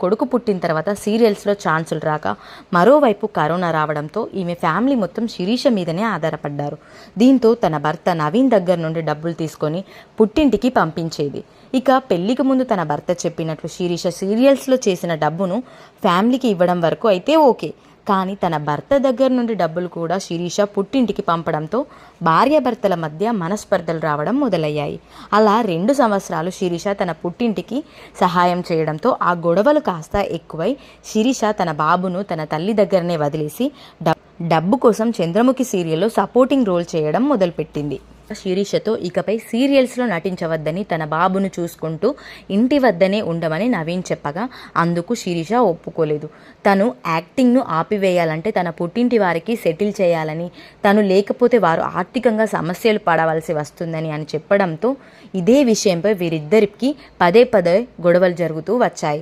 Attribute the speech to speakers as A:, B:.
A: కొడుకు పుట్టిన తర్వాత సీరియల్స్లో ఛాన్సులు రాక మరోవైపు కరోనా రావడంతో ఈమె ఫ్యామిలీ మొత్తం శిరీష మీదనే ఆధారపడ్డారు. దీంతో తన భర్త నవీన్ దగ్గర నుండి డబ్బులు తీసుకొని పుట్టింటికి పంపించేది. ఇక పెళ్లికి ముందు తన భర్త చెప్పినట్లు శిరీష సీరియల్స్లో చేసిన డబ్బును ఫ్యామిలీకి ఇవ్వడం వరకు అయితే ఓకే, కానీ తన భర్త దగ్గర నుండి డబ్బులు కూడా శిరీష పుట్టింటికి పంపడంతో భార్యాభర్తల మధ్య మనస్పర్ధలు రావడం మొదలయ్యాయి. అలా 2 సంవత్సరాలు శిరీష తన పుట్టింటికి సహాయం చేయడంతో ఆ గొడవలు కాస్త ఎక్కువై శిరీష తన బాబును తన తల్లి దగ్గరనే వదిలేసి డబ్బు కోసం చంద్రముఖి సీరియల్లో సపోర్టింగ్ రోల్ చేయడం మొదలుపెట్టింది. శిరీషతో ఇకపై సీరియల్స్లో నటించవద్దని, తన బాబును చూసుకుంటూ ఇంటి వద్దనే ఉండమని నవీన్ చెప్పగా అందుకు శిరీష ఒప్పుకోలేదు. తను యాక్టింగ్ను ఆపివేయాలంటే తన పుట్టింటి వారికి సెటిల్ చేయాలని, తను లేకపోతే వారు ఆర్థికంగా సమస్యలు పడవలసి వస్తుందని అని చెప్పడంతో ఇదే విషయంపై వీరిద్దరికి పదే పదే గొడవలు జరుగుతూ వచ్చాయి.